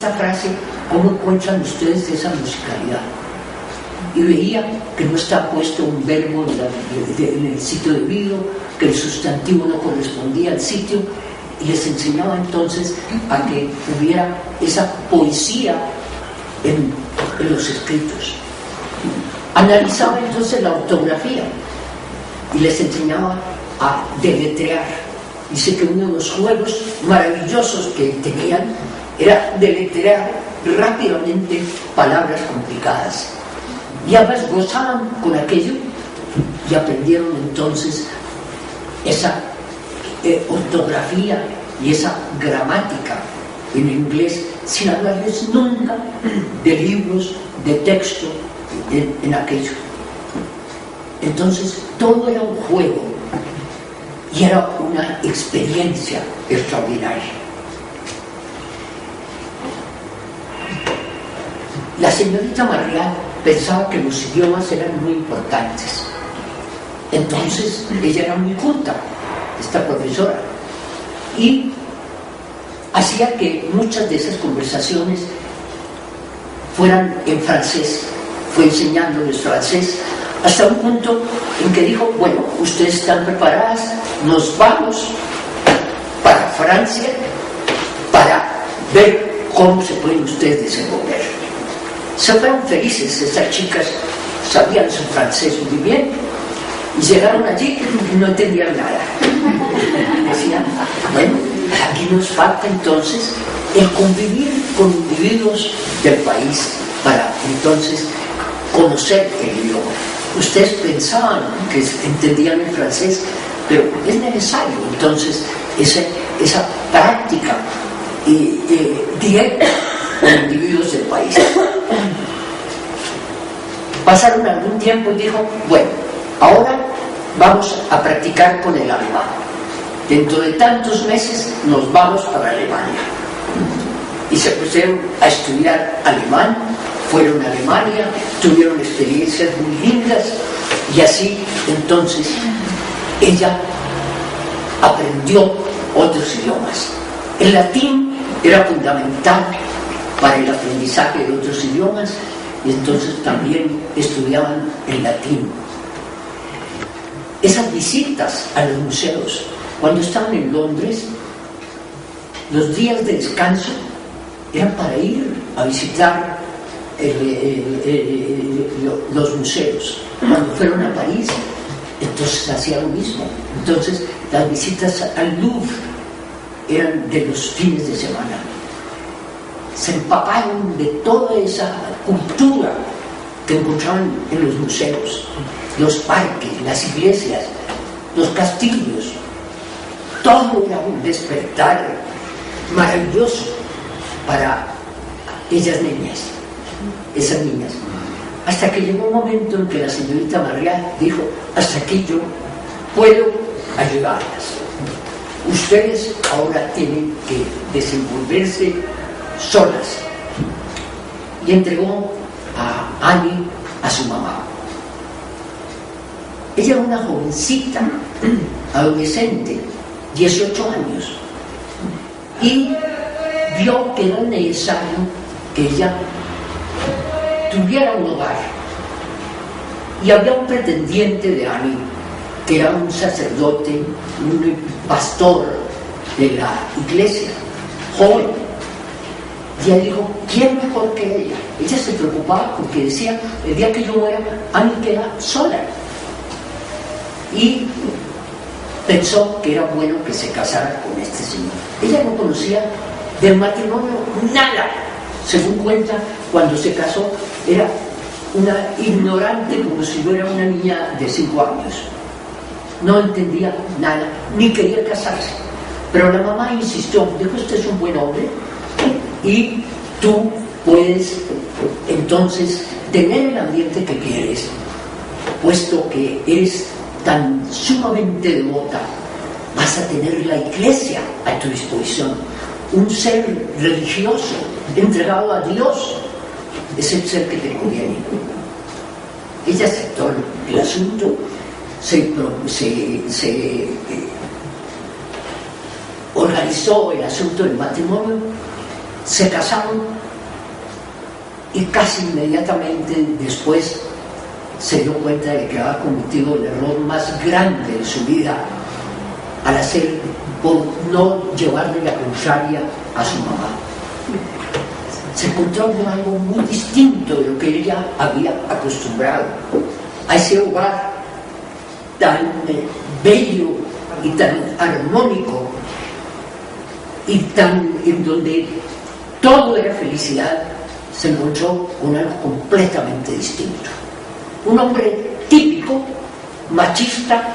esa frase, ¿cómo encuentran ustedes esa musicalidad? Y veía que no está puesto un verbo en el sitio debido, que el sustantivo no correspondía al sitio, y les enseñaba entonces a que hubiera esa poesía en los escritos. Analizaba entonces la ortografía y les enseñaba a deletrear. Dice que uno de los juegos maravillosos que tenían era deletrear rápidamente palabras complicadas. Y además gozaban con aquello y aprendieron entonces esa ortografía y esa gramática en inglés sin hablarles nunca de libros, de texto en aquello. Entonces todo era un juego y era una experiencia extraordinaria. La señorita Marrial pensaba que los idiomas eran muy importantes. Entonces ella era muy culta, esta profesora, y hacía que muchas de esas conversaciones fueran en francés. Fue enseñándoles francés hasta un punto en que dijo: bueno, ustedes están preparadas, nos vamos para Francia para ver cómo se pueden ustedes desenvolver. Se fueron felices, estas chicas sabían su francés muy bien y llegaron allí y no entendían nada. Decían: bueno, aquí nos falta entonces el convivir con individuos del país para entonces conocer el idioma. Ustedes pensaban que entendían el francés, pero es necesario entonces esa práctica directa con individuos del país. Pasaron algún tiempo y dijo: bueno, ahora vamos a practicar con el alemán. Dentro de tantos meses nos vamos para Alemania. Y se pusieron a estudiar alemán, fueron a Alemania, tuvieron experiencias muy lindas, y así entonces ella aprendió otros idiomas. El latín era fundamental para el aprendizaje de otros idiomas, y entonces también estudiaban el latín. Esas visitas a los museos, cuando estaban en Londres, los días de descanso eran para ir a visitar los museos. Cuando fueron a París, entonces hacía lo mismo. Entonces las visitas al Louvre eran de los fines de semana. Se empaparon de toda esa cultura que encontraban en los museos, los parques, las iglesias, los castillos. Todo era un despertar maravilloso para esas niñas. Hasta que llegó un momento en que la señorita Marrial dijo: hasta aquí yo puedo ayudarlas. Ustedes ahora tienen que desenvolverse solas. Y entregó a Annie a su mamá. Ella era una jovencita, adolescente, 18 años, y vio que era necesario que ella tuviera un hogar. Y había un pretendiente de Annie, que era un sacerdote, un pastor de la iglesia, joven. Y él dijo: ¿quién mejor que ella? Ella se preocupaba porque decía: el día que yo muera, Annie queda sola. Y pensó que era bueno que se casara con este señor. Ella no conocía del matrimonio nada. Según cuenta, cuando se casó era una ignorante, como si fuera una niña de 5 años. No entendía nada, ni quería casarse. Pero la mamá insistió: dijo, usted es un buen hombre y tú puedes entonces tener el ambiente que quieres, puesto que eres tan sumamente devota, vas a tener la iglesia a tu disposición. Un ser religioso entregado a Dios es el ser que te conviene. Ella aceptó el asunto, se organizó el asunto del matrimonio, se casaron y casi inmediatamente después se dio cuenta de que había cometido el error más grande de su vida al por no llevarle la contraria a su mamá. Se encontró con algo muy distinto de lo que ella había acostumbrado, a ese hogar tan bello y tan armónico y tan en donde todo era felicidad. Se encontró con algo completamente distinto. Un hombre típico, machista,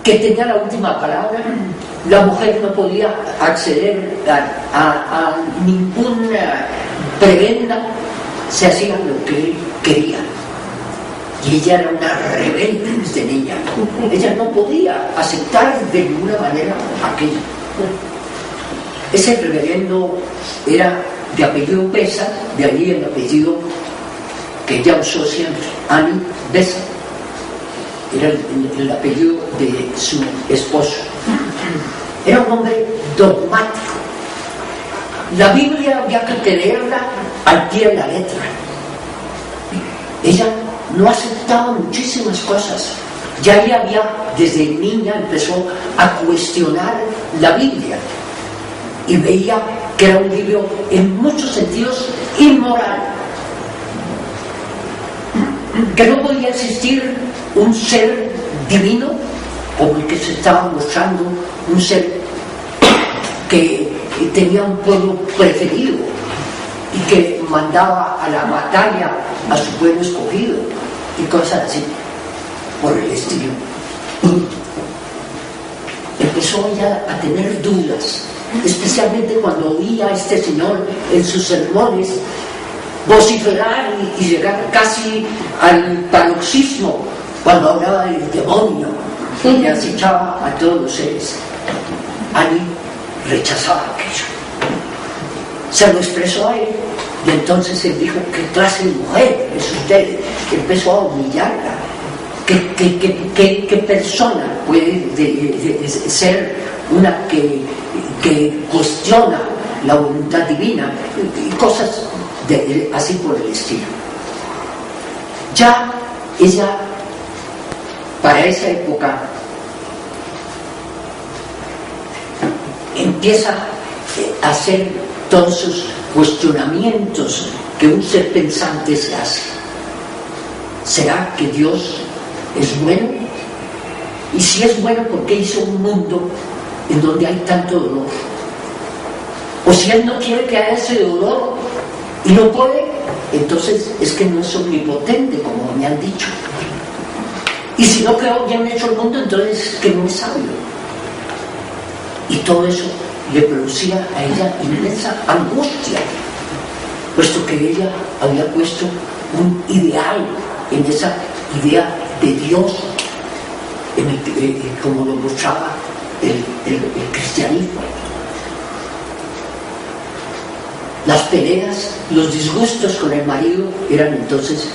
que tenía la última palabra. La mujer no podía acceder a ninguna prebenda, se hacía lo que él quería. Y ella era una rebelde desde niña. Ella no podía aceptar de ninguna manera aquello. Ese reverendo era de apellido Besa, de allí el apellido que ella usó siempre, Annie Besa, era el apellido de su esposo. Era un hombre dogmático. La Biblia había que leerla al pie de la letra. Ella no aceptaba muchísimas cosas. Ya ella había, desde niña, empezó a cuestionar la Biblia y veía que era un libro en muchos sentidos inmoral, que no podía existir un ser divino como el que se estaba mostrando, un ser que tenía un pueblo preferido y que mandaba a la batalla a su pueblo escogido y cosas así por el estilo. Empezó ella a tener dudas, especialmente cuando oía a este señor en sus sermones vociferar y llegar casi al paroxismo cuando hablaba del demonio que acechaba a todos los seres. Annie rechazaba aquello, se lo expresó a él y entonces él dijo: ¿qué clase de mujer es usted? Empezó a humillarla. ¿Qué persona puede ser una que cuestiona la voluntad divina? Y cosas así por el estilo. Ya ella, para esa época, empieza a hacer todos esos cuestionamientos que un ser pensante se hace. ¿Será que Dios es bueno? Y si es bueno, ¿por qué hizo un mundo en donde hay tanto dolor? O si Él no quiere que haya ese dolor y no puede, entonces es que no es omnipotente, como me han dicho. Y si no creó bien hecho el mundo, entonces es que no es sabio. Y todo eso le producía a ella inmensa angustia, puesto que ella había puesto un ideal en esa idea de Dios, como lo mostraba el cristianismo. Las peleas, los disgustos con el marido eran entonces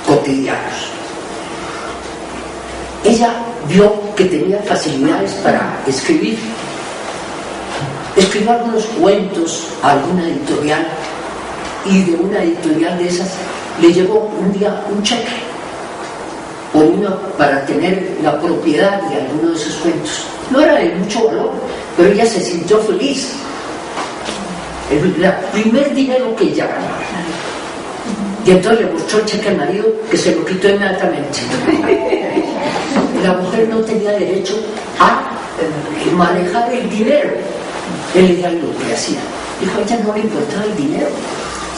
cotidianos. Ella vio que tenía facilidades para escribir. Escribió algunos cuentos a alguna editorial y de una editorial de esas le llegó un día un cheque por uno para tener la propiedad de alguno de esos cuentos. No era de mucho valor, pero ella se sintió feliz. El primer dinero que ella ganó. Y entonces le mostró el cheque al marido, que se lo quitó inmediatamente. La mujer no tenía derecho a manejar el dinero. Él era lo que hacía. Dijo: a ella no le importaba el dinero,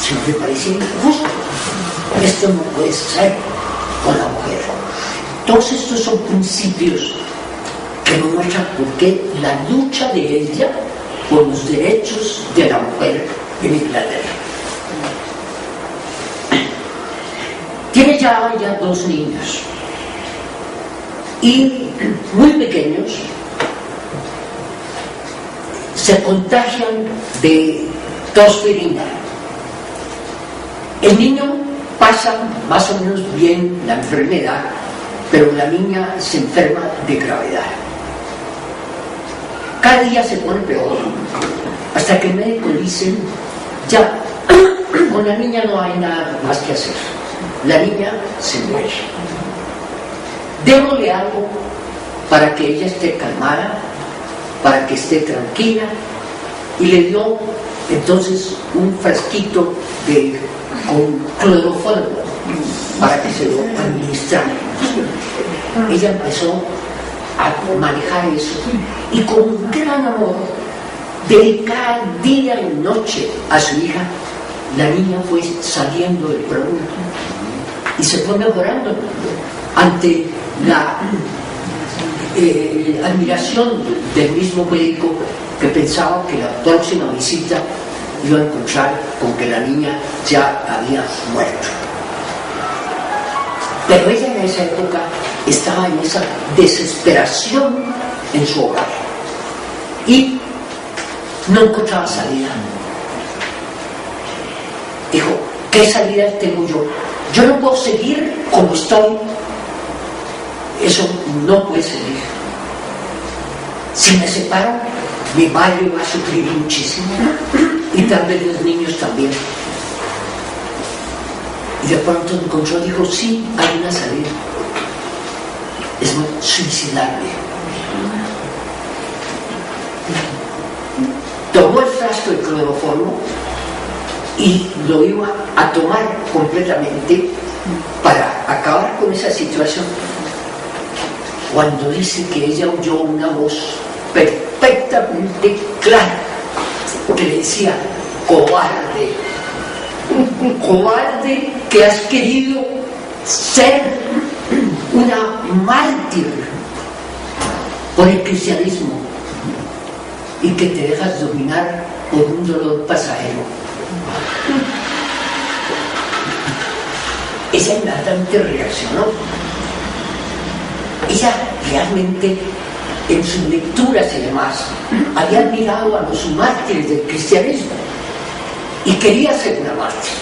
sino que le parecía injusto. Esto no puede ser con la mujer. Todos estos son principios que nos muestran por qué la lucha de ella por los derechos de la mujer en Inglaterra. Tiene ya 2 niños y muy pequeños se contagian de tosferina. El niño pasa más o menos bien la enfermedad, pero la niña se enferma de gravedad. cada día se pone peor, hasta que el médico dice, ya, con la niña no hay nada más que hacer, la niña se muere, démosle algo para que ella esté calmada, para que esté tranquila, y le dio entonces un frasquito con cloroformo para que se lo administrara. Ella empezó a manejar eso y con un gran amor, dedicada día y noche a su hija, la niña fue saliendo del problema y se fue mejorando ante la admiración del mismo médico, que pensaba que la próxima visita iba a encontrar con que la niña ya había muerto. Pero ella en esa época estaba en esa desesperación en su hogar y no encontraba salida. Dijo, ¿qué salida tengo yo? Yo no puedo seguir como estoy. Eso no puede seguir. Si me separo, mi madre va a sufrir muchísimo y tal vez los niños también. Y de pronto encontró, dijo, sí, hay una salida, es suicidarme. Tomó el frasco de cloroformo y lo iba a tomar completamente para acabar con esa situación, cuando dice que ella oyó una voz perfectamente clara que le decía, cobarde, cobarde, que has querido ser una mártir por el cristianismo y que te dejas dominar por un dolor pasajero. Ella inmediatamente reaccionó. Ella realmente, en sus lecturas y demás, había admirado a los mártires del cristianismo y quería ser una mártir.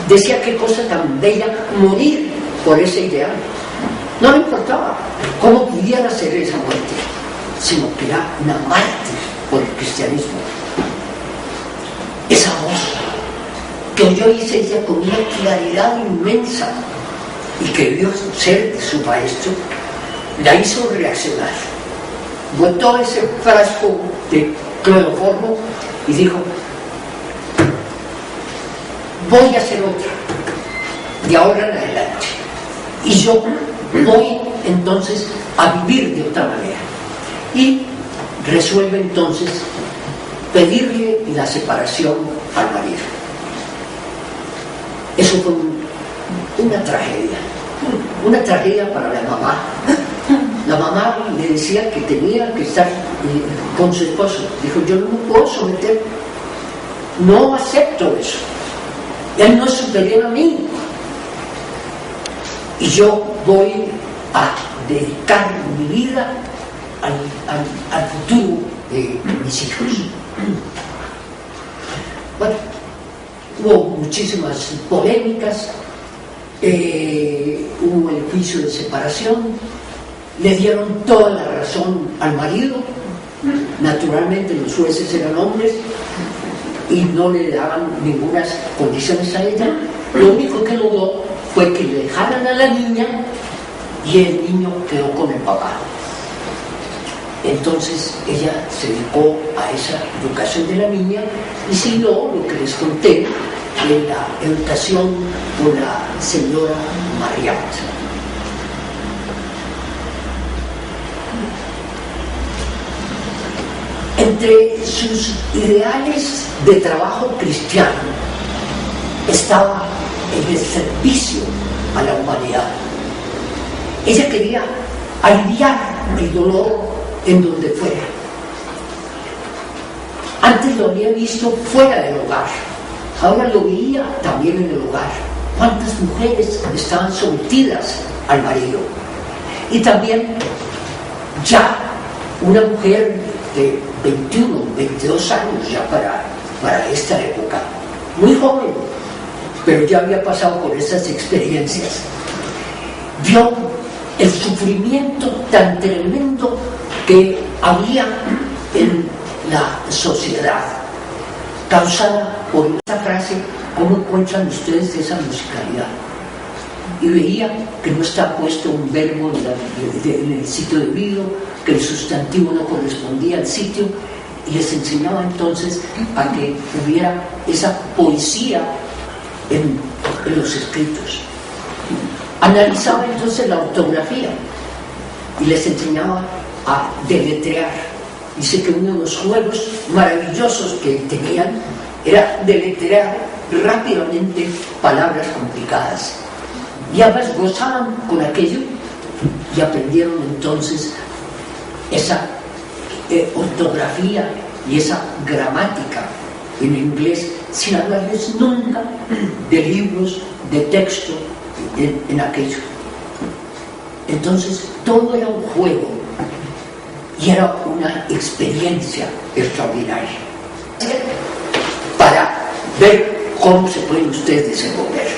Decía, qué cosa tan bella morir por ese ideal. No le importaba cómo pudiera ser esa muerte, sino que era una mártir por el cristianismo. Esa voz que oyó y se ella con una claridad inmensa y que vio ser de su maestro, la hizo reaccionar. Botó ese frasco de cloroformo y dijo, voy a hacer otra de ahora en adelante y yo voy entonces a vivir de otra manera. Y resuelve entonces pedirle la separación al marido. Eso fue una tragedia para la mamá. La mamá le decía que tenía que estar con su esposo. Dijo, yo no me puedo someter, no acepto eso. Él no es superior a mí. Y yo voy a dedicar mi vida al futuro de mis hijos. Bueno, hubo muchísimas polémicas, hubo el juicio de separación, le dieron toda la razón al marido, naturalmente los jueces eran hombres y no le daban ninguna condiciones a ella. Lo único que logró fue que le dejaran a la niña y el niño quedó con el papá. Entonces ella se dedicó a esa educación de la niña y siguió lo que les conté de la educación por la señora Mariat. Entre sus ideales de trabajo cristiano estaba el servicio a la humanidad. Ella quería aliviar el dolor en donde fuera. Antes lo había visto fuera del hogar, ahora lo veía también en el hogar. ¿Cuántas mujeres estaban sometidas al marido? Y también ya una mujer de 21, 22 años ya para esta época, muy joven, pero ya había pasado por esas experiencias, vio el sufrimiento tan tremendo que había en la sociedad, causada por esta frase: ¿cómo encuentran ustedes esa musicalidad? Y veía que no está puesto un verbo en el sitio debido, que el sustantivo no correspondía al sitio, y les enseñaba entonces a que hubiera esa poesía en los escritos. Analizaba entonces la ortografía y les enseñaba a deletrear. Dice que uno de los juegos maravillosos que tenían era deletrear rápidamente palabras complicadas. Y ambas gozaban con aquello y aprendieron entonces esa ortografía y esa gramática en inglés, sin hablarles nunca de libros, de texto en aquello. Entonces todo era un juego y era una experiencia extraordinaria para ver cómo se pueden ustedes desenvolver.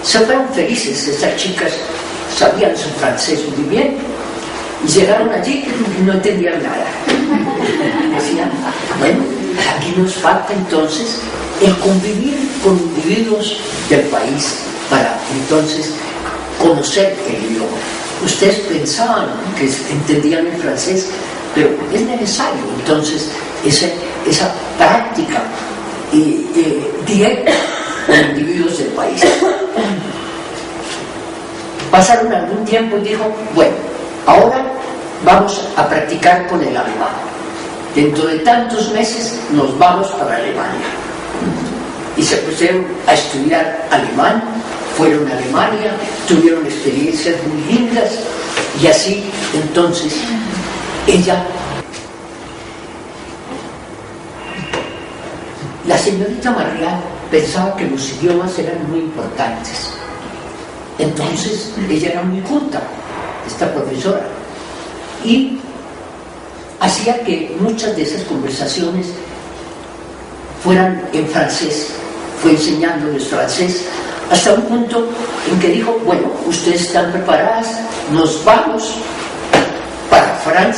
Se fueron felices, estas chicas sabían su francés muy bien y llegaron allí y no entendían nada. Decían, bueno, aquí nos falta entonces el convivir con individuos del país para entonces conocer el idioma. Ustedes pensaban que entendían el francés, pero es necesario entonces esa práctica directa con individuos del país. Pasaron algún tiempo y dijo, bueno, ahora vamos a practicar con el alemán. Dentro de tantos meses nos vamos para Alemania. Y se pusieron a estudiar alemán, fueron a Alemania, tuvieron experiencias muy lindas, y así entonces la señorita María pensaba que los idiomas eran muy importantes. Entonces ella era muy culta, esta profesora, y hacía que muchas de esas conversaciones fueran en francés. Fue enseñándoles francés hasta un punto en que dijo, bueno, ustedes están preparadas, nos vamos para Francia.